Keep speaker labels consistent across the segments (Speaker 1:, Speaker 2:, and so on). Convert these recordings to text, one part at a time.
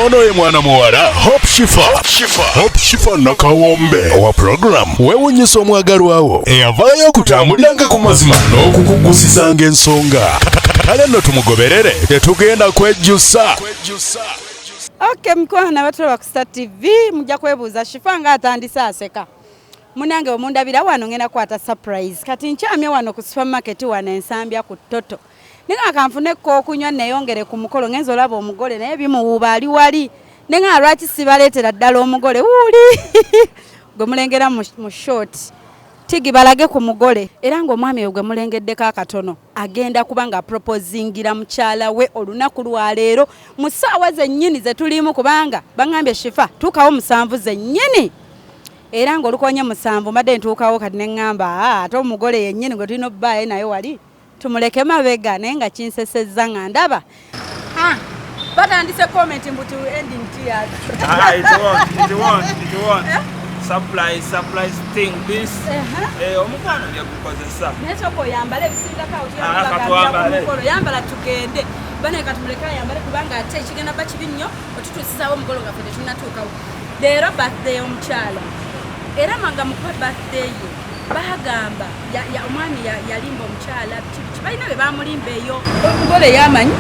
Speaker 1: ono ye mwana muwala Hope Shifa nakawombe owa program weewunyisa omwagalwawo eyavaayo okutambuliranga ku mazima n'okukugusisanga ensonga. Kale nno tumugoberere tetugenda kwejjusa.
Speaker 2: Okay, mkwana batula wa Star TV mujja kwebuuza Shifa nga atandise aseka. Munange omundabira wano ngenda kwata surprise. Kati nkyamye wano ku supermarket wano ensambya ku Toto. Ninga kanfune ko kunywa neyongere ku mukolo ngenzo olaba omugole naye bimuwuba ali wali. Ninga lwaki sibaleetera ddala omugole wuli. Gwe mulengera mu short. Tigi balage ku mugole era ngo omwami ogwe mulengeddeko akatono agenda kubanga proposingira mukyala we olunaku lwa leero mu ssaawa zennyini ze tulimu kubanga bangambye Shifa tuukawo 7 zennyini era ng'olukonye 7 madde ntuukawo kati ne ŋŋamba ate omugole yennyini gwe tulina obbaayo naye wali tumuleke mabega naye nga kinsesezza nga ndaba batandise comment mbuti ending tears.
Speaker 3: It won't. Surprise thing this. Omukwano yagukozesa.
Speaker 2: Neso ko yambale bisinga kawo yambala tugende. Bane katumuleka yambale kubanga ate kigenda bakibinnyo otutusisawo omugolo nga fete tunatuukawo. Leero birthday omukyala. Era manga mu birthday ye bagamba ya omwami yalimba omukyala kibalina be bamulimba eyo. Omugole yamanyi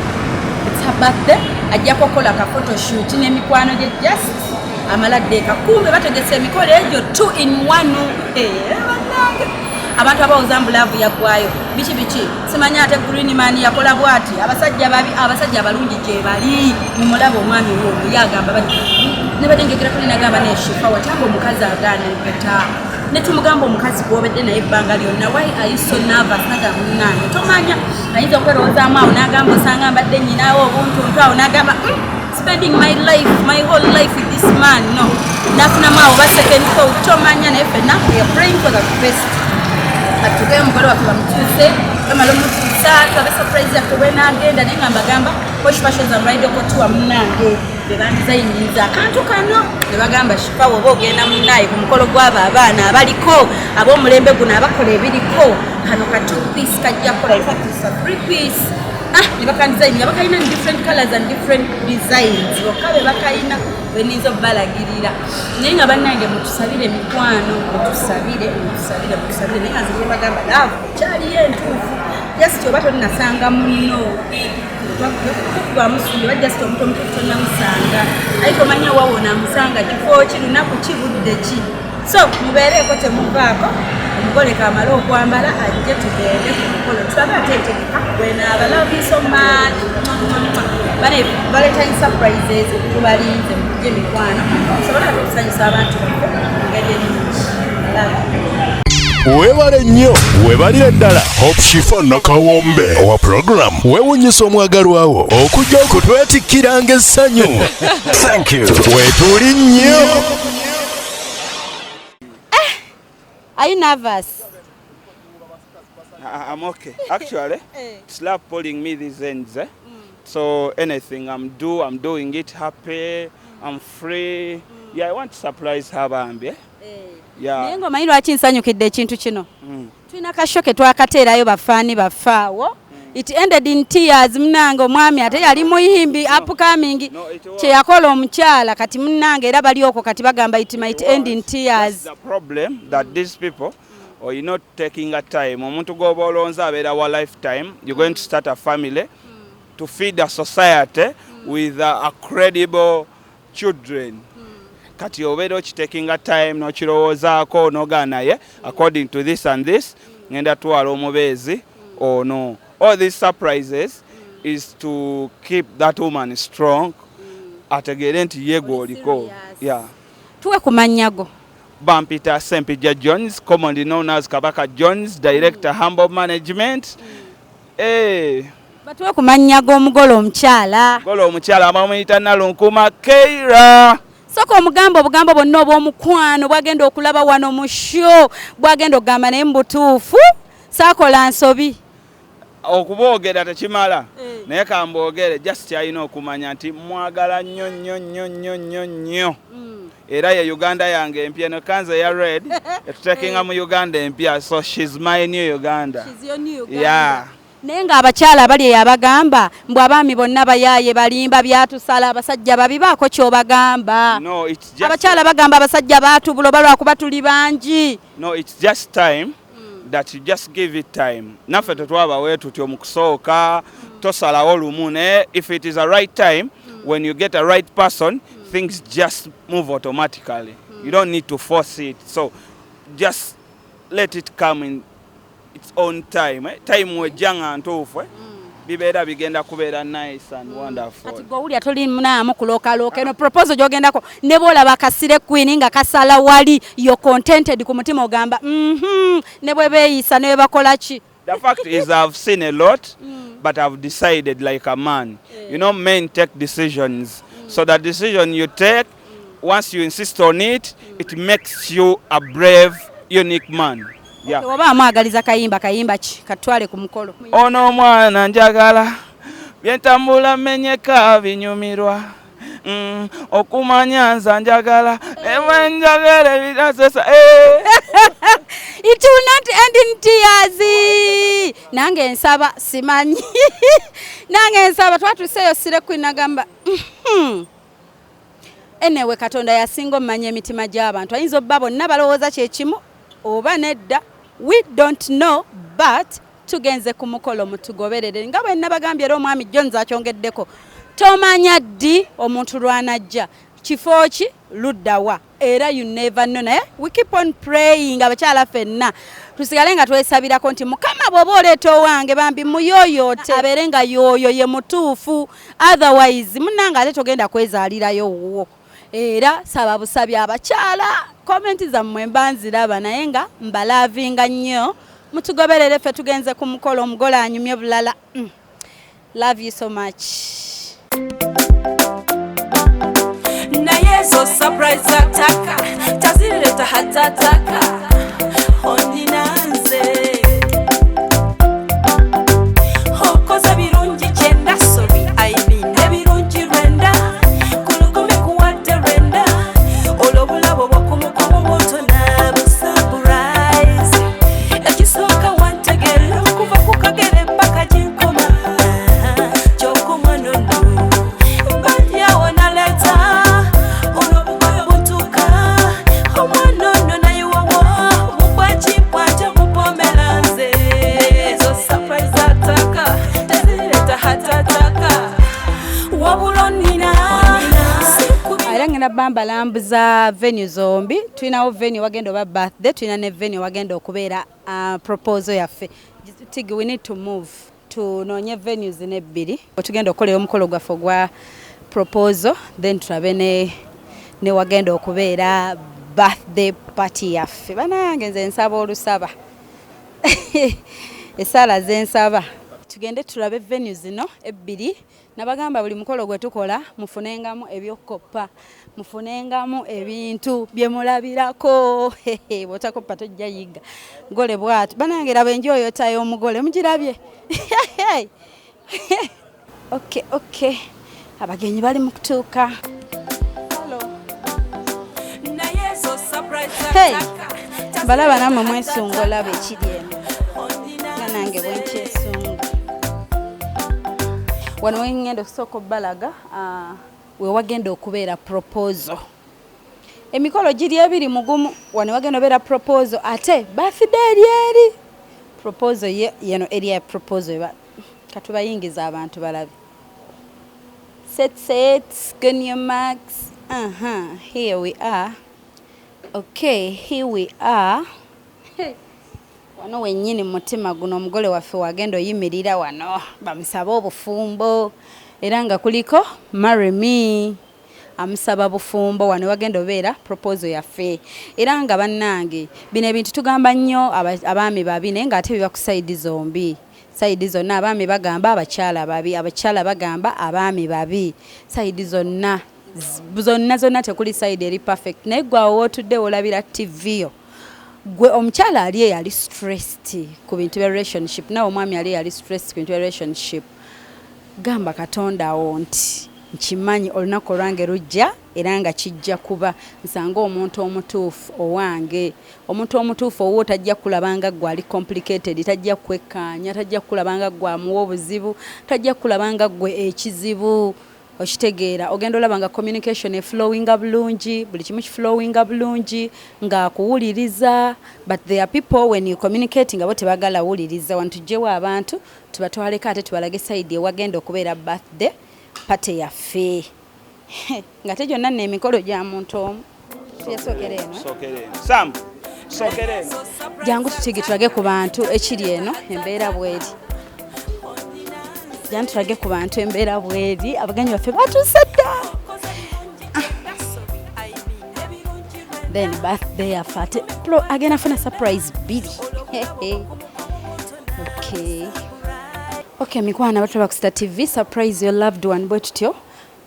Speaker 2: it's her birthday ajja kokola ka photoshoot n'emikwano gye just amaladde kakumbe bategese emikolo egyo 2 in 1 abantu abawuza mbulavu yagwayo biki simanya ate green man yakola bwati abasajja abalungi gye bali mumulabo omwami wo yagamba bali ne badengekera kuli nagamba ne Shifa watanga omukazi agaana empeta ne tumugamba omukazi gwobedde naye ebbanga lyonna why are you so nervous nagamba munange tomanya ayinza okwerowoozamu awo nagamba osanga mbadde nyinaawo obuntuntu awo nagamba spending my whole life with this man no nafuna mawo ba second thought tomanya naye fenna we are praying for the best atuge mugolo watu bamutuse kamalo mutisa twabe surprise yakwe nagenda nenga mbagamba koshipashoza mraide ko tuwa munange bebandiza yinyiza akantu kano ne bagamba Shifa wobo ogenda munaye ku mukolo gw'aba abaana abaliko ab'omulembe guno abakola ebiriko kano ka 2 piece kajja kola in fact it's a 3 piece ne bakandizaini abakaina different colors and different designs wakabe bakaina benizo balagirira naye nga bannange mutusabire emikwano mutusabire naye nga nzije bagamba love kyali yentuufu just oba tolinasanga muno twamusunde bajjasita omuto tonamusanga ayike omanya wawona musanga kifo ki lunaku kibudde ki so mubeereko temuvaako omugole kamala okwambala ajje tugende ku mukolo tulabe ateetegeka bwenaaba love you so much bane valentine surprises tubalinze mujje mikwano sobola okusanyusa abantu ngeri ennungi
Speaker 1: Webale nnyo webalire ddala Hope Shifa nakawombe owa program weewunyisa omwagalwawo okujja okutwetikkiranga essanyu. Thank you. Wetuli nnyo.
Speaker 2: Are you nervous?
Speaker 3: I'm okay. Actually, it's love pulling me these ends. So anything I'm doing it happy. I'm free. Yeah, I want to surprise her, Bambi. Yeah.
Speaker 2: Naye ng'omanyi lwaki nsanyukidde ekintu kino. Tulina kashoke twakateerayo bafaani bafaawo. It ended in tears munange omwami ate yali muyimbi upcoming kye yakola omukyala kati munange era bali okwo kati bagamba it might end in tears.
Speaker 3: The problem that these people or you're not taking a time omuntu goba olonza abeera wa lifetime you're going to start a family to feed a society with a credible children. Kati obeera okitaking a time nokirowoozaako nogaana naye according to this and this ngenda twala omubeezi no. All these surprises is to keep that woman strong ategere nti ye gwoliko. Yeah.
Speaker 2: Tuwe ku mannyago.
Speaker 3: Bampita Kyra Johnz, commonly known as Kabaka Johnz, Director Humble Management.
Speaker 2: Batuwe ku mannyago omugole omukyala.
Speaker 3: Omugole omukyala bamuyita Nalunkuuma Kyra.
Speaker 2: Soko omugambo obugambo bonna obw'omukwano bwagenda okulaba wano mu show bwagenda okugamba naye mbutuufu saakola nsobi.
Speaker 3: Okuboogera tekimala naye kamboogere just alina okumanya nti mwagala nnyo era ye Uganda yange empya no kanze ya red etutekinga mu Uganda empya so she's my new Uganda.
Speaker 2: She's your new Uganda.
Speaker 3: Yeah.
Speaker 2: naye ng'abakyala abali abagamba mbw abaami bonna bayaaye balimba byatusala abasajja babi baako ky'obagamba. Abakyala bagamba abasajja baatubula oba lwakuba tuli bangi.
Speaker 3: No, it's just time that you just give it time. Naffe tetwabawe tutyo mu kusooka tosalawo lumu naye if it is a right time when you get a right person things just move automatically. You don't need to force it. So just let it come in its own time. Time wejjanga ntuufu bibeera bigenda kubeera nice and wonderful.
Speaker 2: Kati gwe wulya toli munaamu kulookalooka eno proposal gy'ogendako ne bw'olaba kasire queen nga kasala wali you're contented ku mutima ogamba ne bwe beeyisa ne bwe bakola ki.
Speaker 3: The fact is I've seen a lot but I've decided like a man. You know, men take decisions. So the decision you take, once you insist on it, it makes you a brave, unique man. Yeah.
Speaker 2: Oba amwagaliza kayimba ki katwale ku mukolo.
Speaker 3: Ono mwana njagala byentambula menyeka binyumirwa okumanya nza njagala njagala ebirasesa
Speaker 2: It will not end in tears. Nange nsaba simanyi. Nange nsaba twatuseyo sire kwinagamba. Enewe Katonda yasinga omanya emitima gy'abantu. Ayinza obba bonna balowooza kyekimu oba nedda. We don't know, but tugenze ku mukolo mutugoberere. Nga bwe nabagambye era omwami Johnz akyongeddeko. Tomanya ddi omuntu lwanajja. Kifo ki luddawa. Era you never know. Naye we keep on praying abakyala ffenna. Tusigale nga twesabirako nti Mukama bw'oba oleeta owange bambi muyooyoote abeere nga yooyo ye mutuufu. Otherwise munnanga ate togenda kwezaalirayo wuwo. Era saba busabye abakyala komenti zammwe mbanziraba naye nga mbalavinga nnyo mutugoberere ffe tugenze ku mukolo omugole anyumye bulala. Love you so much.
Speaker 4: Naye so surprise ataka tazileta hatataka ondinanze hokoza birungi kyenda sobi aibine birungi rwenda kulukumi kuwadde rwenda olobulabo bwakumukomo bwotona busurprise ekisooka wantegera okuva ku kagere mpaka ginkoma kyokumanono mbadyawo naleta
Speaker 2: Bamba lambuza venue zombi tulinawo venue wagenda oba birthday tulina ne venue wagenda okubeera proposal yaffe Tig we need to move tunoonye venues nebbiri tugenda okukolera omukolo gwaffe gwa proposal then tulabe ne wagenda okubeera birthday party yaffe banange nze nsaba olusaba esala zensaba tugende tulabe venues zino ebbiri nabagamba buli mukolo gwe tukola mufunengamu ebyokoppa mufunengamu ebintu bye mulabirako botakoppa tojja yiga ngole bwatu banange laba enjoyo tayo omugole mugirabye okay abagenyi bali mu kutuuka. Balaba namwe mwesunga olaba ekiri eno nga nange bwenkyesunga wano wengenda okusooka obbalaga we wagenda okubeera proposal emikolo giri ebiri mugumu wano wagenda obeera proposal ate birthday eri proposal yeno eri ya proposal katubayingiza abantu balabe set scan your marks here we are. Okay, here we are. Wano wennyini mutima guno omugole waffe wagenda oyimirira wano bamusaba obufuumbo era nga kuliko marry me amusaba bufumbo wano wagenda obeera proposal yaffe era nga bannange bino ebintu tugamba nnyo abaami babi naye nga ate biba ku side zombi side zonna abaami bagamba abakyala babi abakyala bagamba abaami babi side zonna tekuli side eri perfect naye gwe awo otudde olabira TV yo gwe omukyala ali yali stressed ku bintu bya relationship nawe omwami ali yali stressed ku bintu bya relationship gamba Katonda wo nti nkimanyi olunaku olwange lujja era nga kijja kuba nsanga omuntu omutuufu owange. Omuntu omutuufu owo tajja kulabanga gwe ali complicated, tajja kwekkaanya, tajja kulabanga gwe amuwa obuzibu, tajja kulabanga gwe ekizibu. Okitegeera ogenda olaba nga communication eflowinga bulungi, buli kimu kiflowinga bulungi nga kuwuliriza. But there are people when you communicating abo tebagala wuliriza. Wantujjewo abantu tubatwaleko ate tubalage side ewagenda okubeera birthday party yaffe nga te gyonna n'emikolo gya muntu omu. Tuyasookera eno
Speaker 3: Sam, sookera eno.
Speaker 2: jangu tutigi tulage ku bantu ekiri eno embeera bweri. Jangu tulage ku bantu embeera bweri. Abagenyi baffe batuuse dda. Then birthday yaffe ate agenda funa surprise bbiri. Okay, mikwana batulaba ku Star TV, surprise your loved one bwe tutyo.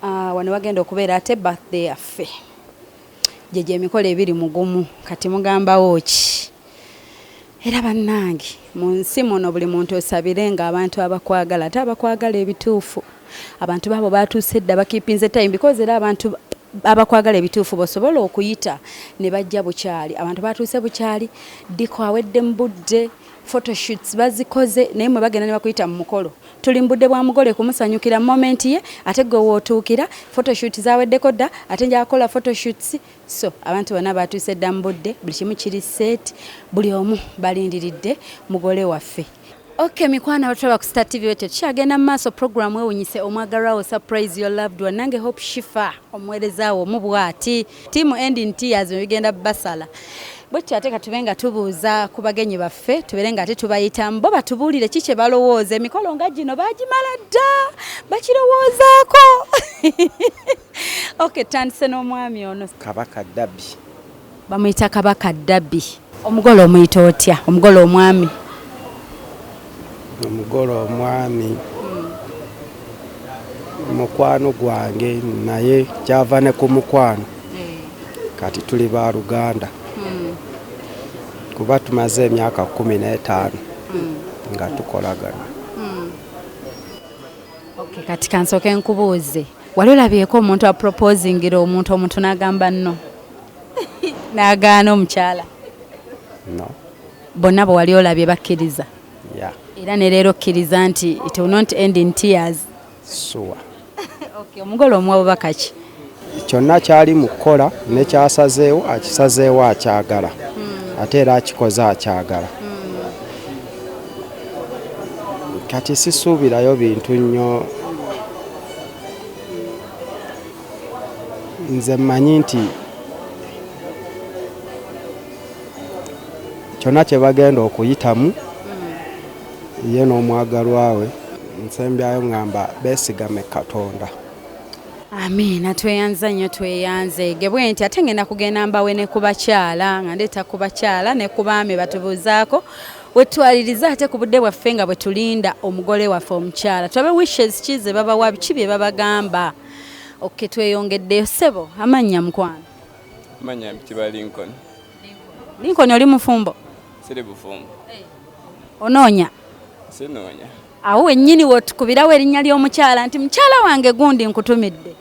Speaker 2: Wano wagenda okubeera ate birthday yaffe. Jeje emikolo ebiri mugumu kati mugambawo ki? Era bannange mu nsi muno buli muntu osabire nga abantu abakwagala ate abakwagala ebituufu. Abantu baabo batuuse dda bakiipinze time because era abantu abakwagala ebituufu bosobola okuyita ne bajja bukyali. Abantu batuuse bukyali diko awedde mu budde. Photoshoots bazikoze naye mwe bagenda ne bakuyita mu mukolo. Tuli mbudde bwa mugole kumusanyukira moment ye ate gwe wootuukira photoshoot zaweddeko dda ate nja akola photoshoots. So abantu bonna batuuse dda mu budde, buli kimu kiri set, buli omu balindiridde mugole waffe. Okay, mikwana batulaba ku Star TV wete tukyagenda mu maaso program ewunyise omwagalwawo surprise your loved one. Nange Hope Shifa omuweerezaawo mu bwati tiimu ending tears bigenda basala. Bwetyo ate katube nga tubuuza ku bagenyi baffe tubeere nga ate tubayita bo batubuulire ki kye balowooza. Emikolo nga gino bagimala dda bakirowoozaako. Okay, tandise n'omwami ono
Speaker 5: Kabaka Dabbi.
Speaker 2: bamuyita Kabaka Dabbi. Omugole omuyita otya? Omugole omwami.
Speaker 5: Omugole omwami mukwano gwange naye kyava ne ku mukwano kati tuli ba Luganda. Kuba tumaze emyaka 15 nga tukolagana.
Speaker 2: Okay, kati kansooke nkubuuze. Wali olabyeko omuntu aproposingira omuntu n'agamba nno? N'agaana omukyala?
Speaker 5: No.
Speaker 2: Bonna bwe wali olabye bakkiriza?
Speaker 5: Yeah.
Speaker 2: Era ne leero okkiriza nti it will not end in tears?
Speaker 5: Sure.
Speaker 2: Okay, omugole omwawo bakaki?
Speaker 5: Kyonna kyali mu kukola ne kyasazeewo akisazeewo akyagala. Ate era akikoze akyagala. Kati sisuubirayo bintu nnyo. Nze mmanyi nti kyonna kye bagenda okuyitamu ye n'omwagalwa we nsembyayo ngamba beesigame Katonda.
Speaker 2: Amiina, tweyanza nnyo tweyanze. Gebwe nti ate ngenda kugenda mbawe ne ku bakyala nga ndeeta ku bakyala ne ku baami batubuuzaako wetwaliriza ate ku budde bwaffe nga bwe tulinda omugole waffe omukyala. Tulabe wishes ki ze babawa biki bye babagamba. Okay, tweyongeddeyo ssebo. Amannya mukwano?
Speaker 6: Manya Mtiba Lincoln.
Speaker 2: Lincoln oli mufumbo?
Speaker 6: Siri bufumbo.
Speaker 2: Onoonya?
Speaker 6: Sinoonya.
Speaker 2: Awo wennyini wotukubirawo erinnya ly'omukyala nti mukyala wange gundi nkutumidde.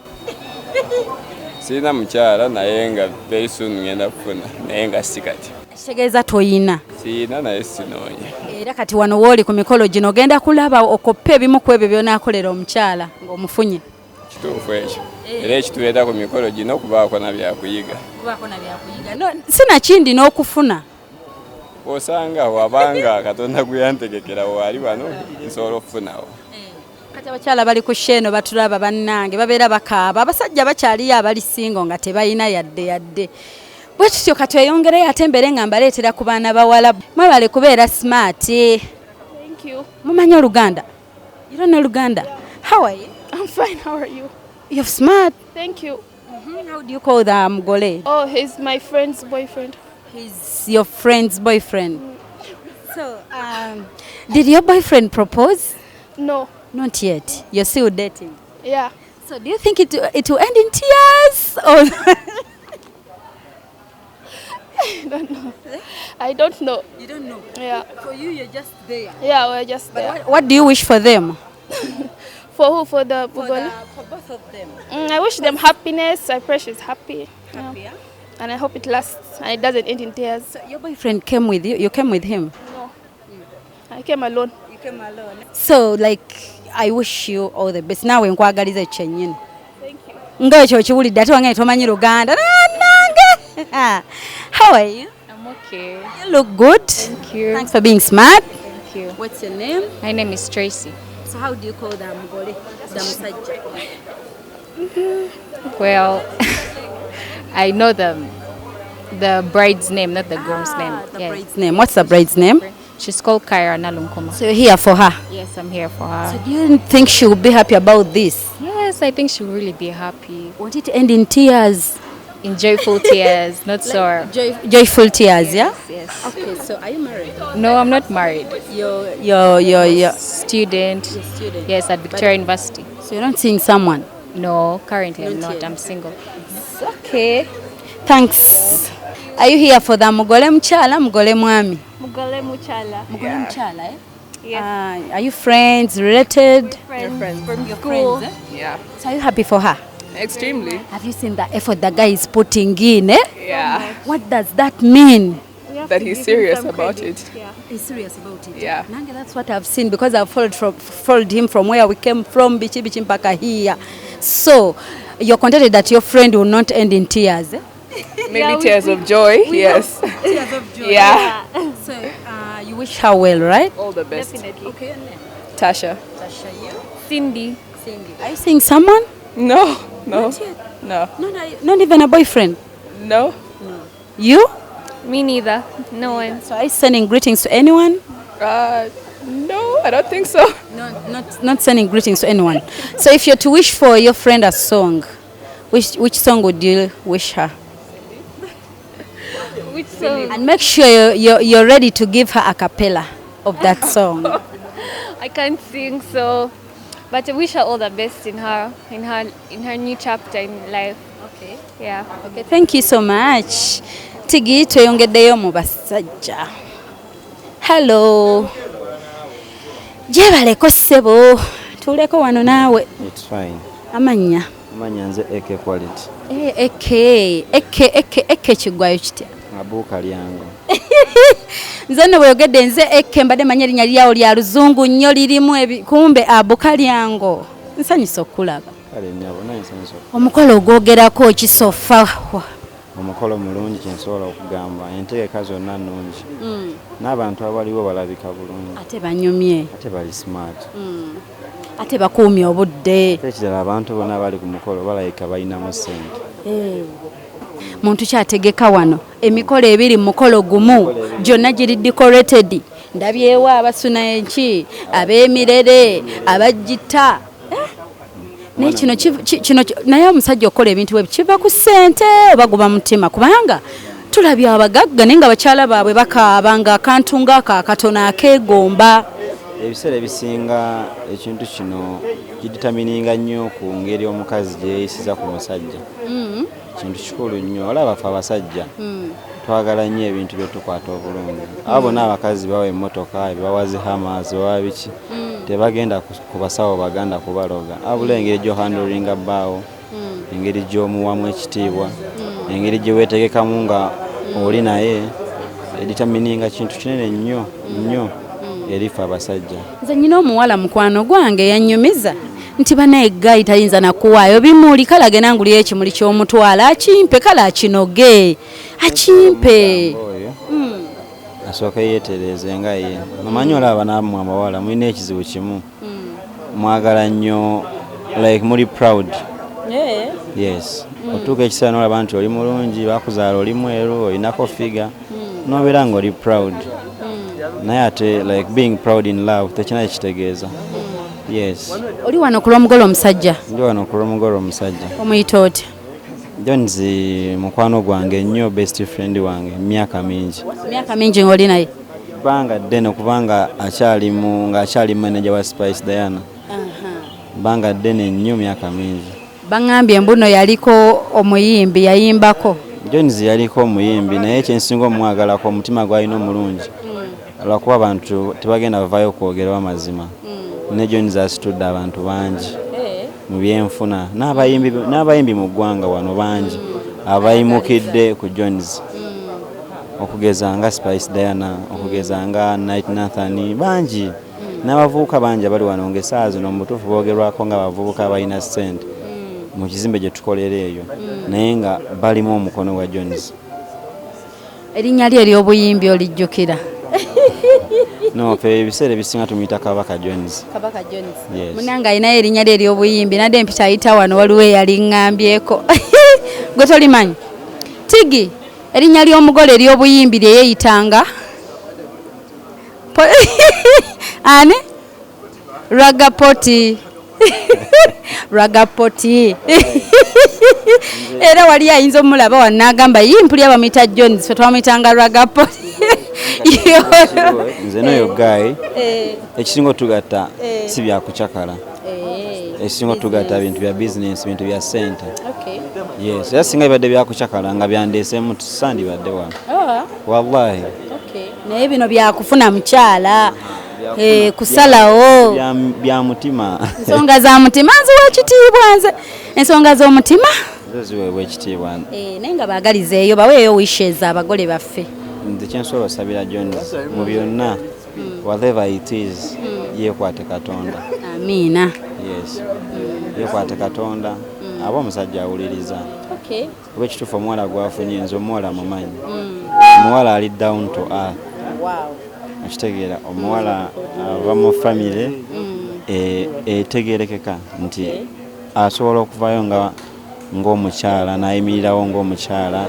Speaker 6: Sina mukyala naye nga very soon ngenda kufuna naye nga si kati.
Speaker 2: Kitegeeza toyina?
Speaker 6: Sina naye sinoonya.
Speaker 2: Era kati wano wooli ku mikolo gino ogenda kulaba okoppa ebimu ku ebyo by'onaakolera omukyala ng'omufunye?
Speaker 6: Kituufu ekyo. Era ekituleeta ku mikolo gino okubaako na byakuyiga.
Speaker 2: Kubaako na byakuyiga. No, sinakindi n'okufuna.
Speaker 6: Osanga wabanga Katonda gwe yantegekera wali wano nsobola okufunawo.
Speaker 2: Kati abakyala bali ku sheeno batulaba bannange babeera bakaaba. Abasajja bakyaliyo abali singo nga tebayina yadde. Bwe tutyo katweyongereyo ate mbere nga mbaleetera ku baana bawala. Mwebale kubeera smart.
Speaker 7: Thank you.
Speaker 2: Mumanyi Oluganda? You don't know Luganda? How are you?
Speaker 7: I'm fine. How are you?
Speaker 2: You're smart.
Speaker 7: Thank you.
Speaker 2: How do you call the mugole?
Speaker 7: Oh, he's my friend's boyfriend.
Speaker 2: He's your friend's boyfriend. So, did your boyfriend propose?
Speaker 7: No.
Speaker 2: Not yet. You're still dating.
Speaker 7: Yeah.
Speaker 2: So, do you think it will end in tears? Or
Speaker 7: I don't know.
Speaker 2: you don't know?
Speaker 7: Yeah.
Speaker 2: For you, you're just there.
Speaker 7: Yeah, we're just there.
Speaker 2: What do you wish for them?
Speaker 7: For who? For the Mugole?
Speaker 2: For both of them.
Speaker 7: I wish them happiness. I pray she's happy.
Speaker 2: Happy, yeah?
Speaker 7: And I hope it lasts and it doesn't end in tears.
Speaker 2: So your boyfriend came with you? You came with him?
Speaker 7: No. I came alone.
Speaker 2: You came alone. So like, I wish you all the best. Nawe nkwagaliza ekyennyini.
Speaker 7: Thank you.
Speaker 2: Nga ekyo kiwulidde ate wange tomanyi Luganda. Nange. How are you?
Speaker 8: I'm okay.
Speaker 2: You look good.
Speaker 8: Thank you.
Speaker 2: Thanks for being smart.
Speaker 8: Thank you.
Speaker 2: What's your name?
Speaker 8: My name is Tracy.
Speaker 2: So how do you call the mugole? The musajja?
Speaker 8: Well, I know the bride's name, not the groom's name.
Speaker 2: The bride's name. What's the bride's name?
Speaker 8: She's called Kyra Nalunkuuma.
Speaker 2: So you're here for her?
Speaker 8: Yes, I'm here for her.
Speaker 2: So do you think she will be happy about this?
Speaker 8: Yes, I think she'll really be happy.
Speaker 2: Want it to end in tears?
Speaker 8: In joyful tears, not sore.
Speaker 2: Joyful tears, yeah?
Speaker 8: Yes.
Speaker 2: Okay, so are you married?
Speaker 8: No, I'm not married.
Speaker 2: You're
Speaker 8: Student.
Speaker 2: student.
Speaker 8: Yes, at Victoria University.
Speaker 2: So you're not seeing someone?
Speaker 8: No, currently I'm
Speaker 2: Not
Speaker 8: not.
Speaker 2: yet.
Speaker 8: I'm single.
Speaker 2: Okay. Thanks. Are you here for the mugole mchala, mugole mwami?
Speaker 7: Mugole Muchala.
Speaker 2: Mugole mchala, eh?
Speaker 7: Yes.
Speaker 2: Are you friends, related?
Speaker 7: Friends
Speaker 2: From your friends, eh?
Speaker 9: Yeah,
Speaker 2: So are you happy for her?
Speaker 9: extremely.
Speaker 2: Have you seen the effort the guy is putting in, eh?
Speaker 9: Yeah,
Speaker 2: What does that mean?
Speaker 7: We have
Speaker 9: that
Speaker 7: to
Speaker 9: he's
Speaker 7: give him
Speaker 9: serious
Speaker 7: some
Speaker 9: about
Speaker 7: credit.
Speaker 9: it.
Speaker 7: Yeah.
Speaker 2: He's serious about it.
Speaker 9: Yeah.
Speaker 2: Nange, that's what I've seen because I've followed him from where we came from, bichi mpaka here. So, you're contented that your friend will not end in tears, eh?
Speaker 9: Maybe tears of joy. Yes.
Speaker 2: Tears of joy.
Speaker 9: Yeah.
Speaker 2: So, you wish her well, right?
Speaker 9: All the best.
Speaker 7: Definitely.
Speaker 2: Okay, your name?
Speaker 9: Tasha.
Speaker 2: Tasha, you?
Speaker 7: Cindy.
Speaker 2: Cindy. Are you seeing someone?
Speaker 9: No. No.
Speaker 2: Not yet.
Speaker 9: No.
Speaker 2: Not even a boyfriend?
Speaker 9: No.
Speaker 2: You?
Speaker 7: Me neither. No one.
Speaker 2: So, are you sending greetings to anyone?
Speaker 9: No, I don't think so.
Speaker 2: No, not sending greetings to anyone. So, if you're to wish for your friend a song, which song would you wish her?
Speaker 7: Which song?
Speaker 2: And make sure you're ready to give her a cappella of that song.
Speaker 7: I can't sing, so but I wish her all the best in her new chapter in life.
Speaker 2: Okay.
Speaker 7: Yeah.
Speaker 2: Okay, thank you so much. Tigi tweyongeddeyo mu basajja. Hello. Jebaleko ssebo. Tuleko wano naawe.
Speaker 10: It's fine.
Speaker 2: Amanya.
Speaker 10: Amanya nze eke quality.
Speaker 2: Eke kigwayo kitya.
Speaker 10: Abuuka lyango.
Speaker 2: Nze nno bweyogedde nze eke mbadde manya erinnya lyawo lya luzungu nnyo lirimu kumbe abuka lyango. Nsanyusa okulaba.
Speaker 10: Kale nnyabo naye nsanyusa.
Speaker 2: Omukolo ogwogerako kisofa.
Speaker 10: Omukolo mulungi kyensobola okugamba entegeka zonna nnungi. N'abantu abaliwo balabika bulungi.
Speaker 2: Ate banyumye.
Speaker 10: Ate bali smart.
Speaker 2: Ate bakuumye obudde.
Speaker 10: Ekirala abantu bonna abali ku mukolo balabika balinamu ssente.
Speaker 2: Muntu kyategeka wano emikolo ebiri mu mukolo gumu gyonna giri decorated. Ndabyewo abasuna enki, ab'emirere, abajjita. Naye kino naye omusajja okola ebintu bwe kiva ku ssente oba guba mutima kubanga tulabye abagagga naye nga bakyala baabwe bakaaba nga akantu ng'ako akatono akeegomba.
Speaker 10: Ebiseera ebisinga ekintu kino kiditamininga nnyo ku ngeri omukazi gye yeeyisiza ku musajja. Kintu kikulu nnyo. Olaba ffe abasajja twagala nnyo ebintu bye tukwata obulungi. Abo bonna abakazi bawa emmotoka bawa zihamazi bawa biki tebagenda ku basawo baganda kubaloga. Abula engeri gy'ohandolinga bbaawo, engeri gy'omuwamu ekitiibwa, engeri gye weetegekamu nga oli naye editamininga kintu kinene nnyo nnyo eri ffe abasajja.
Speaker 2: Nze nnyina omuwala mukwano gwange yannyumiza nti banaye gayi tayinza nakuwaayo bimuli kale agenda nguliyo ekimuli ky'omutwala akimpe kale akinoge akimpe.
Speaker 10: Asooka yeetereeze nga ye. Omanyi olaba nammwe abawala mulina ekizibu kimu. Mwagala nnyo like muli proud. Yes. Otuuka ekiseera n'olaba nti oli mulungi bakuzaala oli mweru olinako figa n'obeera ng'oli proud. Naye ate like being proud in love tekina ekitegeeza. Yes.
Speaker 2: Oli wano ku lw'omugole omusajja?
Speaker 10: Ndi wano ku lw'omugole omusajja.
Speaker 2: Omuyita otya?
Speaker 10: Johnz mukwano gwange nnyo best friend wange myaka mingi.
Speaker 2: Myaka mingi ng'oli naye?
Speaker 10: Banga ddene kubanga akyali manager wa Spice Diana. Banga ddene nnyo myaka mingi.
Speaker 2: Baŋŋambye mbuno yaliko omuyimbi yayimbako.
Speaker 10: Johnz yaliko omuyimbi naye kyensinga omwagalako omutima gwalina omulungi. Lwakuba abantu tebagenda bavaayo kwogerawo amazima. ne Johnz asitudde abantu bangi mu byenfuna n'abayimbi mu ggwanga wano bangi abayimukidde ku Johnz okugeza nga Spice Diana okugeza nga Night Nathan bangi n'abavubuka bangi abali wano ng'essaawa zino mu butuufu boogerwako nga abavubuka abalina ssente mu kizimbe gye tukolera eyo naye nga balimu omukono wa Johnz.
Speaker 2: Erinnya lye ery'obuyimbi olijjukira?
Speaker 10: No, fe ebiseera ebisinga tumuyita Kabaka Johnz.
Speaker 2: Kabaka Johnz.
Speaker 10: Yes.
Speaker 2: Munanga alinayo erinnya lye ery'obuyimbi nadde mpita ayita wano waliwo eyaliŋŋambyeko. Gwe tolimanyi? Tigi, erinnya ly'omugole ery'obuyimbi lye yeeyitanga? Ani? Ragapoti. Ragapoti. Era wali ayinza omulaba wano n'agamba yimpulya bamuyita Johnz fe twamuyitanga Ragapoti.
Speaker 10: Nze n'oyo guy ekisinga otugatta si byakucakala ekisinga otugatta bintu bya business bintu bya ssente. Yes, era singa bibadde byakucakala nga byandeesemu tusandibadde wano wallahi.
Speaker 2: Naye bino byakufuna mukyala kusalawo
Speaker 10: bya mutima
Speaker 2: ensonga za mutima nziwa ekitiibwa nze ensonga z'omutima
Speaker 10: ziweebwa ekitiibwa
Speaker 2: naye nga baagalizeeyo baweeyo wishes abagole baffe.
Speaker 10: Nze kyensobola osabira Johnz mu byonna whatever it is yeekwate Katonda.
Speaker 2: Amiina.
Speaker 10: Yes, yeekwate Katonda aba omusajja awuliriza. Kuba ekituufu omuwala gwafunye nze omuwala mumanyi omuwala ali down to earth. Okitegeera omuwala ava mu famire etegeerekeka nti asobola okuvayo ng'omukyala n'ayimirirawo ng'omukyala.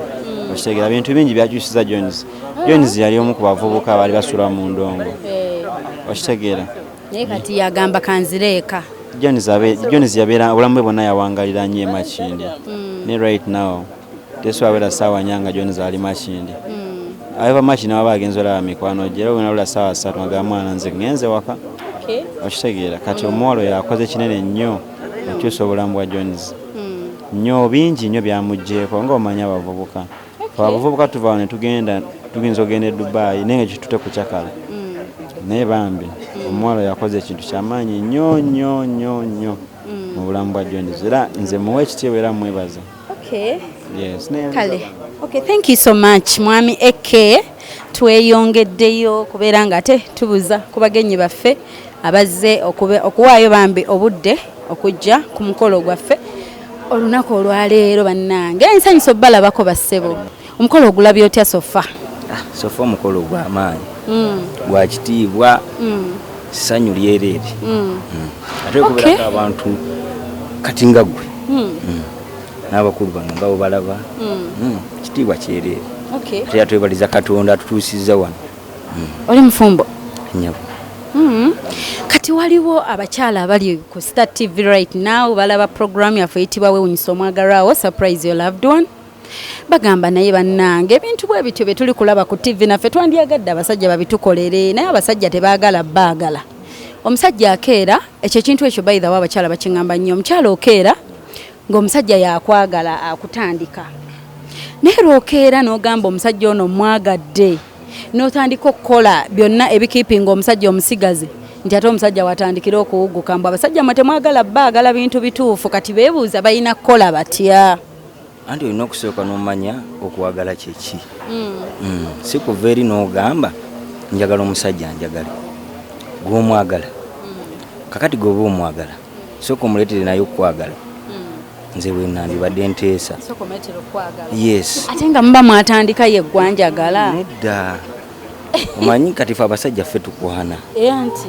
Speaker 10: Okitegeera bintu bingi byakyusiza Johnz. Johnz yali omu ku bavubuka abaali basula mu ndongo. Okitegeera
Speaker 2: naye kati yagamba kanzireeka.
Speaker 10: Johnz yabeera obulamu bwe bwonna yawangalira nnyo Makindi ne right now tesobola ssaawa nyanga Johnz ali Makindi. Ava Makindi baba agenza olaba mikwano gye era bwena lula ssaawa 3 ng'agamba mwana nze ngenze waka. Okitegeera kati omuwala oyo akoze kinene nnyo okyusa obulamu bwa Johnz. Nnyo bingi nnyo byamugjeeko ng'omanya abavubuka. Abavubuka tuva ne tugenza ogenda e Dubai naye nga kitute kucakala. Naye bambi omuwala yakoze ekintu kyamaanyi nnyo mu bulamu bwa Johnz era nze muwe ekitiibwa era mwebaza. Yes.
Speaker 2: Kale. Okay, thank you so much mwami Eke. Tweyongeddeyo kubeera nga ate tubuza ku bagenyi baffe abazze okuwaayo bambi obudde okujja ku mukolo gwaffe olunaku olwaleero bannange ensanyuso balabako bassebo. Omukolo ogulabye otya Sofa?
Speaker 11: Sofa omukolo gw'amaanyi gwa kitiibwa ssanyu lyereere ate okubeerako abantu kati nga ggwe n'abakulu bano nga balaba kitiibwa kyereere ate atwebaliza Katonda atutuusizza wano.
Speaker 2: Oli mufumbo?
Speaker 11: Nnyabo.
Speaker 2: Kati waliwo abakyala abali ku Star TV right now balaba program yaffe eyitibwa Weewuunyisa Omwagalwawo Surprise Your Loved One. Bagamba naye bannange ebintu bwe bityo bye tuli kulaba ku TV naffe twandyagadde abasajja babitukolere naye abasajja tebaagala baagala. Omusajja akeera ekyo kintu ekyo by the way abakyala bakingamba nnyo. Omukyala okeera ng'omusajja yakwagala akutandika naye lwokeera n'ogamba omusajja ono mwagadde n'otandika okukola byonna ebikiipinga omusajja omusigazi nti ate omusajja watandikira okuwuguka mbu abasajja mwe temwagala baagala bintu bituufu kati beebuuza balina kukola batya.
Speaker 11: Anti olina okusooka n'omanya okwagala kyeki. Si kuva eri n'ogamba njagala omusajja njagale gw'omwagala kakati gw'oba omwagala sooka omuleetere naye okwagala. Nze bwe nandibadde nteesa. Yes.
Speaker 2: Ate nga muba mwatandika ye gwanjagala.
Speaker 11: Nedda. Omanyi kati ffe abasajja ffe tukwana.
Speaker 2: Anti.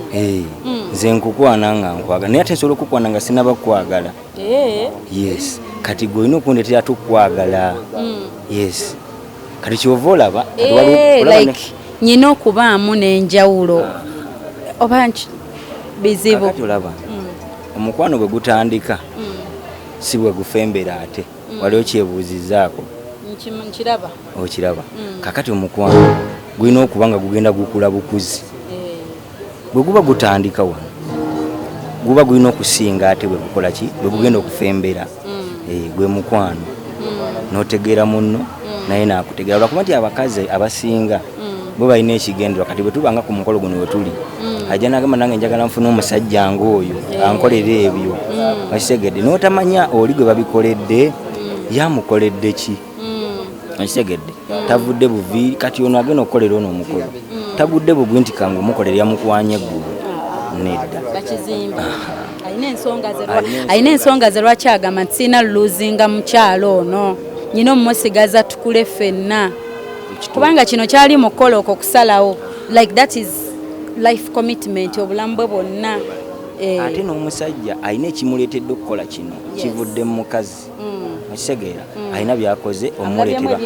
Speaker 11: Nze nkukwana nga nkwagala naye ate nsobola okukwana nga sinaba kukwagala. Yes. Kati gwe olina okundeetera tukwagala. Yes. Kati kyova olaba
Speaker 2: like nyina okubaamu n'enjawulo oba bizibu.
Speaker 11: Kati olaba omukwano bwe gutandika si bwe gufembera ate wali okyebuuzizaako okiraba. Kakati omukwano gulina okuba nga gugenda gukula bukuzi bwe guba gutandika wano guba gulina okusinga ate bwe gukola ki bwe gugenda okufembera gwe mukwano n'otegeera munno naye n'akutegeera. Lwakuba nti abakazi abasinga bo balina ekigendera kati bwe tubanga ku mukolo guno we tuli ajja n'agamba nange njagala nfuna omusajja ng'oyo ankolera ebyo wakitegedde n'otamanya oli gwe babikoledde yamukoledde ki wakitegedde tavudde buvi kati ono agenda okukolera ono omukolo tagudde bugwi nti kange omukolera yamukwanya eggulu nedda
Speaker 2: bakizimba ayina ensonga ze lwaki agamba nti sirina luluzinga mukyalo ono nyina omumusigaza tukule ffenna kubanga kino kyali mukola okwo kusalawo like that is life commitment obulamu bwe bwonna
Speaker 11: ate n'omusajja alina ekimuleetedde okukola kino kivudde mu mukazi okitegeera alina byakoze omuleetera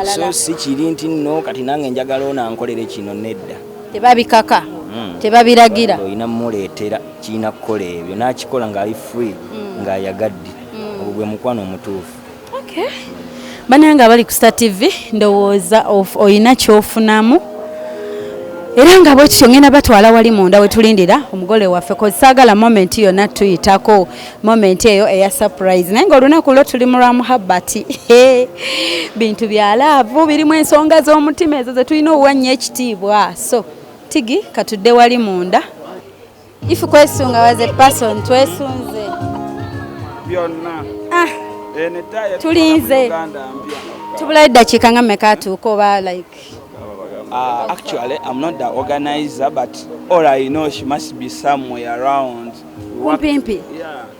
Speaker 11: so si kiri nti nno kati nange njagala ono ankolere kino nedda
Speaker 2: tebabikaka tebabiragira
Speaker 11: olina mumuleetera kirina kukola ebyo n'akikola ng'ali free ng'ayagadde ogwo gwe mukwano omutuufu
Speaker 2: bananga abali ku Star TV ndowooza olina kyofunamu era nga bwe kityo ngenda batwala wali munda we tulindira omugole waffe ko saagala moment yonna tuyitako moment eyo eya surprise naye ng'olunaku lwo tuli mu lwa muhabbati bintu bya laavu birimu ensonga z'omutima ezo ze tulina obuwanya ekitiibwa so tigi katudde wali munda ifu kwesunga was a person twesunze
Speaker 3: byonna
Speaker 2: tulinze tubulayo eddakiika nga mmeka atuuka oba like
Speaker 3: actually I'm not the organizer but all I know she must be somewhere around
Speaker 2: kumpimpi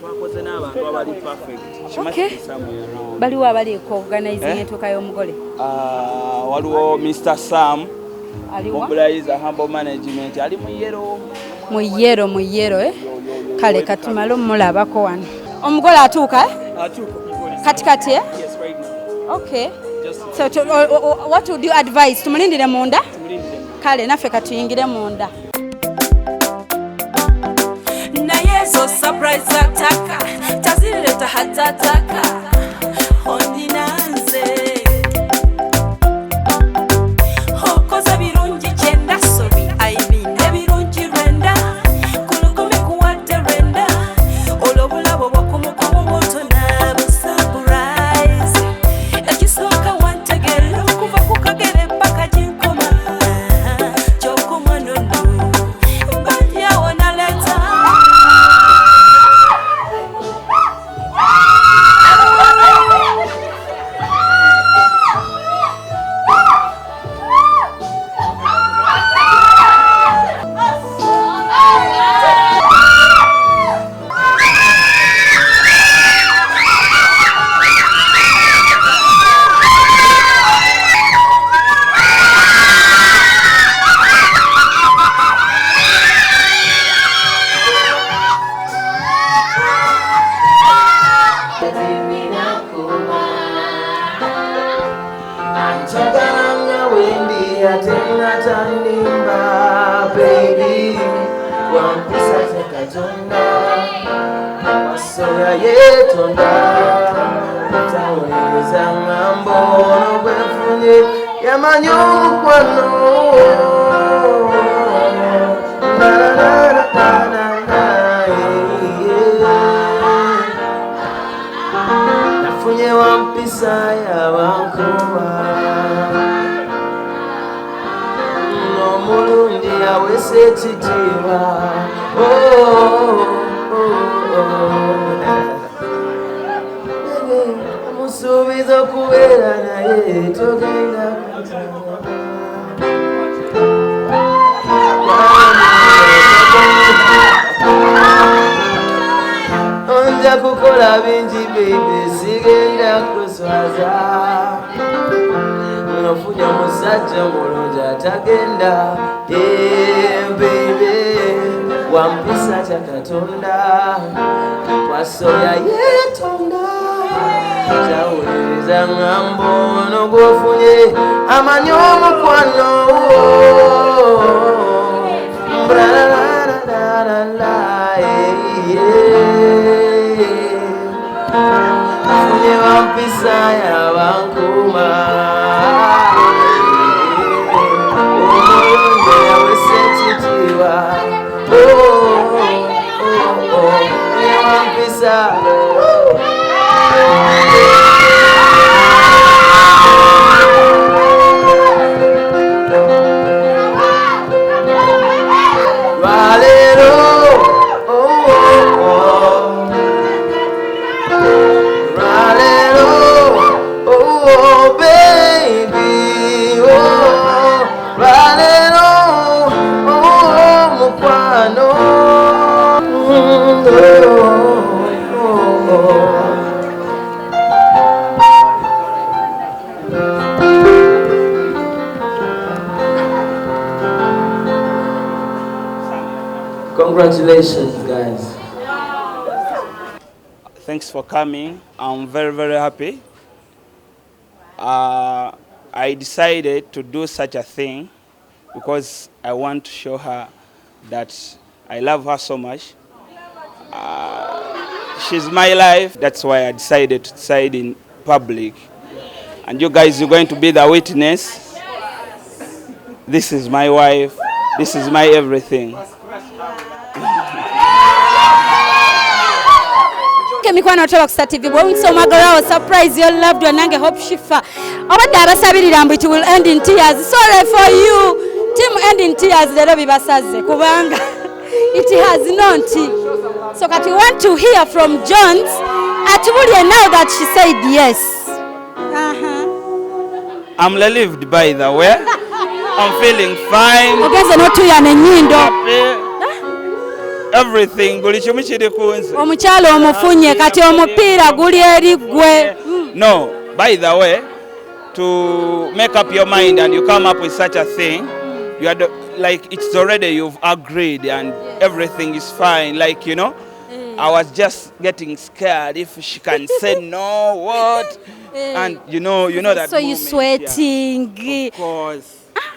Speaker 3: twakoze n'abantu abali perfect she must be somewhere around
Speaker 2: baliwo abali ku organizing entuuka y'omugole
Speaker 3: waliwo Mr. Sam mobilizer humble management ali mu yero kale katumale omulabako wano
Speaker 2: omugole atuuka katikati okay so what would you advise tumulindire munda kale naffe katuyingire munda
Speaker 4: naye zo surprise ataka tazileta hatataka ondinanze hokoza birungi kyenda sobi aibine birungi rwenda kulukumi kuwadde rwenda olwobulabo bwokumukomo bwotona busurprise ekisooka wantegera okuva ku kagere mpaka ginkoma kyokumwanono mbadyawo naleta
Speaker 12: nafunye wampisa yabankuba n'omulundi awesa ekitiibwa musuubiza okubeera naye togenda onja kukola bingi bebe sigenda kuswaza nofunya musajja mulungi atagenda bebe wampisa kya katonda wasoya yetonda kyawuliriza ŋŋambo ono gwofunye amanyi omukwano afunye wampisa yabankuuma omulungi yawesa ekitiibwa wampisa Congratulations, guys.
Speaker 3: Thanks for coming. I'm very, very happy. I decided to do such a thing because I want to show her that I love her so much. She's my life. That's why I decided to decide in public. And you guys, you're going to be the witness. This is my wife. This is my everything.
Speaker 2: Mikwano toba ku TV bw'oyinza omwagalawo surprise your loved one nange hope shifa obadde abasabirira mbu it will end in tears. Sorry for you team, end in tears leero bibasaze kubanga it has not. So kati we want to hear from Johnz atubulye now that she said yes.
Speaker 3: I'm relieved, by the way. I'm feeling fine.
Speaker 2: Ogeze n'otuyana ennyindo.
Speaker 3: Everything buli kimu kiri kunze.
Speaker 2: Omukyalo omufunye kati omupiira guli eri ggwe.
Speaker 3: No, by the way, to make up your mind and you come up with such a thing, you are like it's already you've agreed and everything is fine. Like, you know, I was just getting scared if she can say no, what? And you know that.
Speaker 2: So you sweating.
Speaker 3: Yeah.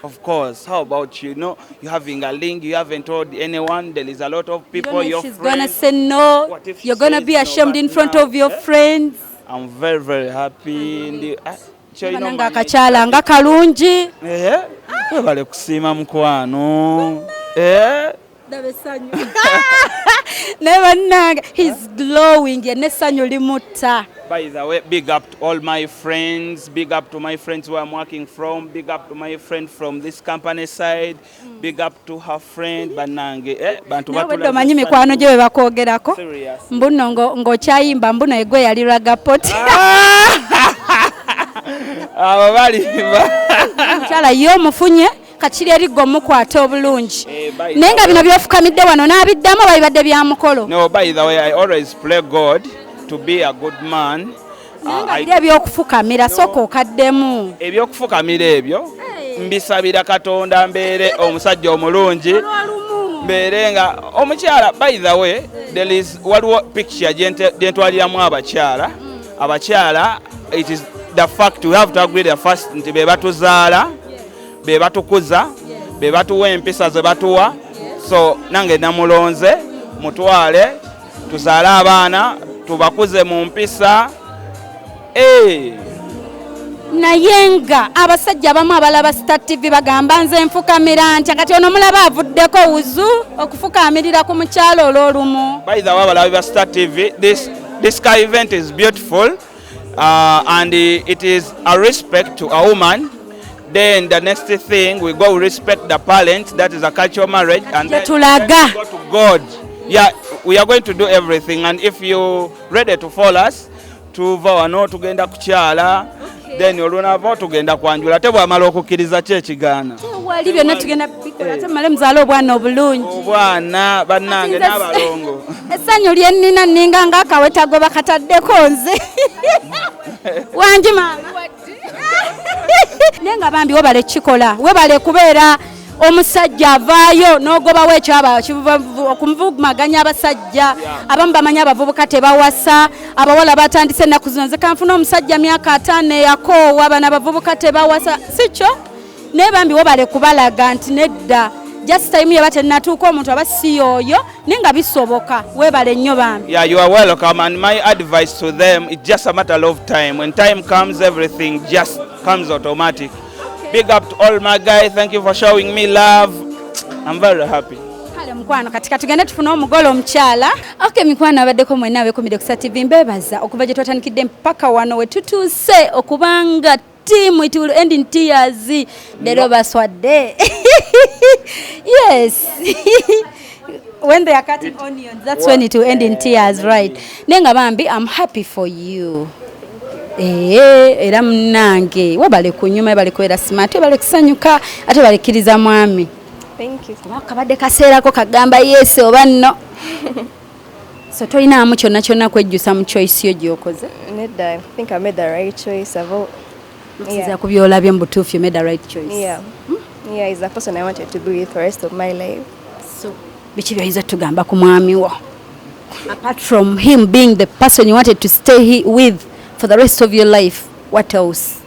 Speaker 3: Of course. How about you? Know you're having a link. You haven't told anyone. There is a lot of people. Your
Speaker 2: she's
Speaker 3: friends.
Speaker 2: Gonna say no. You're gonna be ashamed in front of your friends.
Speaker 3: I'm very, very happy.
Speaker 2: Nanga kachala nga kalungi.
Speaker 3: Webale kusiima mukwano.
Speaker 2: He's glowing. Nessanyu limutta.
Speaker 3: By the way, big up to all my friends. Big up to my friends who I'm working from. Big up to my friend from this company side. Big up to her friend Banange. Bantu
Speaker 2: batula. Manyi mikwano gye bakwogerako. Mbuno ng'okyayimba mbuno egwe yali ragapoti.
Speaker 3: Abo balimba.
Speaker 2: Mukyala ye omufunye kachiri eri gwomukwata obulungi. Naye nga bino byofukamidde wano n'abiddamu babibadde bya mukolo.
Speaker 3: No, by the way, I always pray God to be a good man.
Speaker 2: Ebyokufukamira soko okaddemu.
Speaker 3: Ebyokufukamira ebyo mbisabira Katonda mbeere omusajja omulungi. Mbeere nga omukyala. By the way, there is waliwo picture gye ntwaliramu abakyala. Abakyala, it is the fact we have to agree the first nti be batuzaala, be batukuza, be batuwa empisa ze batuwa. So nange namulonze mutwale tuzaale abaana tubakuze mu mpisa.
Speaker 2: Naye nga abasajja abamu abalaba Star TV bagamba nze nfukamira ntya kati ono mulaba avuddeko wuzu okufukamirira ku mukyalo olw'olumu.
Speaker 3: By the way, abalabi ba Star TV, this car event is beautiful and it is a respect to a woman. Then the next thing we go respect the parents, that is a cultural marriage, and then we go to God. Yeah, we are going to do everything, and if you ready to follow us tuva wano tugenda kukyala, then olunavo tugenda kwanjula te bwamala okukkiriza kye kigaana.
Speaker 2: Wali byonna tugenda bikola ate male muzaala obwana obulungi.
Speaker 3: Obwana bannange n'abalongo.
Speaker 2: Essanyu lye nnina nninga ng'akawetago bakataddeko nze. Wangi maama. Naye nga bambi webale kikola, webale kubeera omusajja avaayo n'ogobawo ekyaba okumuvugumaganya abasajja. Abamu bamanyi abavubuka tebawasa, abawala batandise ennaku zino nze kanfuna omusajja myaka 5 eyakoowa bano abavubuka tebawasa. Si kyo naye bambi webale kubalaga nti nedda just time yaba tennatuuka omuntu aba si oyo naye nga bisoboka. Webale nnyo bambi.
Speaker 3: Yeah, you are welcome, and my advice to them, it's just a matter of time. When time comes, everything just comes automatic. Big up to all my guys. Thank you for showing me love. I'm very happy.
Speaker 2: Kale mukwano katika tugende tufuna omugolo omukyala. Okay mikwano abaddeko mwenna abeekumidde ku Star TV mbebaza okuva gye twatandikidde mpaka wano we tutuuse okubanga team it will end in tears. Leero baswadde. Yes. When they are cutting onions, that's when it will end in tears, right? Nenga bambi, I'm happy for you. Era mnange wabale kunyuma wabale kwera smart wabale kusanyuka ate wabale kiriza mwami.
Speaker 7: Thank you.
Speaker 2: Kabadde kaseerako kagamba yes oba no. So toyina amu kyonna kwejjusa mu choice yo gyokoze.
Speaker 7: Nedda, I think I made the right choice.
Speaker 2: Yeah. Kubyolabye mu butuufu you made the right choice.
Speaker 7: Yeah. Yeah, he's the person I wanted to be with for the rest of my life.
Speaker 2: So biki byayinza tugamba ku mwami wo apart from him being the person you wanted to stay with for the rest of your life, what else?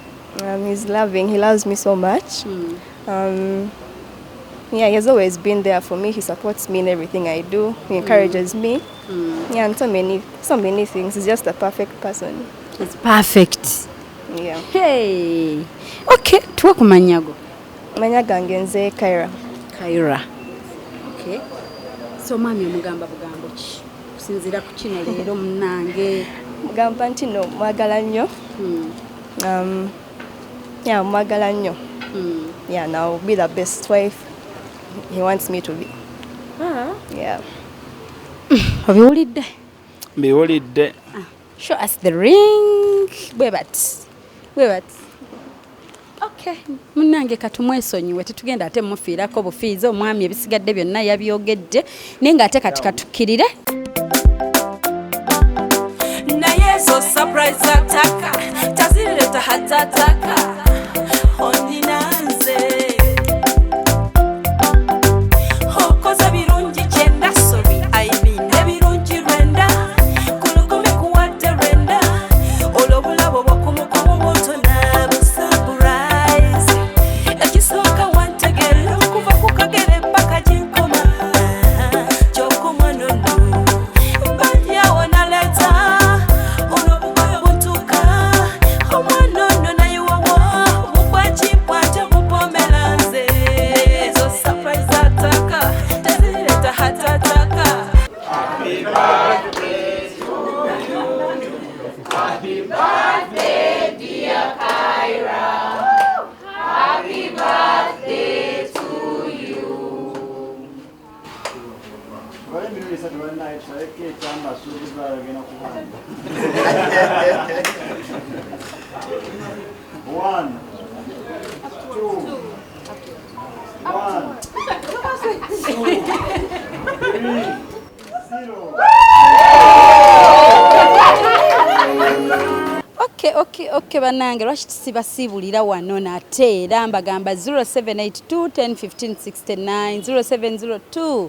Speaker 13: He's loving. He loves me so much. Yeah, he has always been there for me. He supports me in everything I do. He encourages me. Yeah, and so many things. He's just a perfect person.
Speaker 2: He's perfect.
Speaker 13: Yeah.
Speaker 2: Hey. Okay, tuwa kumanyago.
Speaker 13: Manya gange nze Kyra.
Speaker 2: Kyra. Okay. So mami omugamba bugambo ki? Kusinzira ku kino leero munange.
Speaker 13: Mugamba nti no mwagala nnyo. Yeah, mwagala nnyo. Yeah, now be the best wife he wants me to be. Yeah.
Speaker 2: Obiwulidde?
Speaker 3: Mbiwulidde.
Speaker 2: Show us the ring. Bwebat. Okay, munange katumwesonyiwe tetugenda ate mufiirako bufiizi omwami ebisigadde byonna yabyogedde naye ng'ate kati katukkirire.
Speaker 4: Naye so surprise ataka tazileta hatataka oninanze okoza birungi kyenda sorry I mean ebirungi rwenda kulukumi kuwadde rwenda olwobulabo bwokumukomo bwotona busurprise ekisooka wantegera okuva ku kagere paka ginkoma gyokumwanono mbadyawo naleta olwobugoyo buntuka omwanono naye wawo bukwakikwate bupomeranze ezo surprise ataka tezireta hatataka. Happy birthday to you. Happy birthday dear Kyra. Happy birthday to you.
Speaker 10: One, two, three, zero.
Speaker 2: Okay banange lwaki sibasiibulira wano nate era mbagamba 0782 10 15 69 0702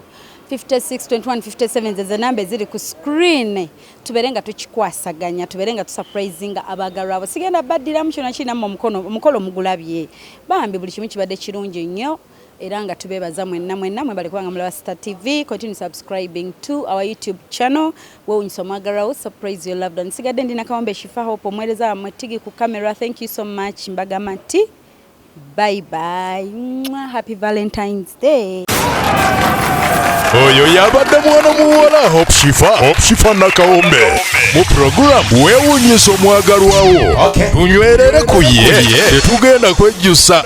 Speaker 2: 56 21 57 zeze namba eziri ku screen tubeere nga tukikwasaganya tubeere nga tusurprisinga abaagalwa abo sigenda baddiramu kyona kinamu omukolo mugulabye bambi buli kimu kibadde kirungi nnyo era nga tubeebaza mwenna mwebale kubanga mulaba Star TV. Continue subscribing to our YouTube channel wewunyisa omwagalwawo surprise your loved one. Nsigadde ndina Kawombe Shifa Hope omwereza wamwe Tigi ku camera. Thank you so much mbagamba nti bye bye. Happy Valentine's Day.
Speaker 1: Oyo yabadde mwana muwala Hope Shifa Nakawombe mu program wewunyisa omwagalwawo tunywerere ku ye tetugenda kwejjusa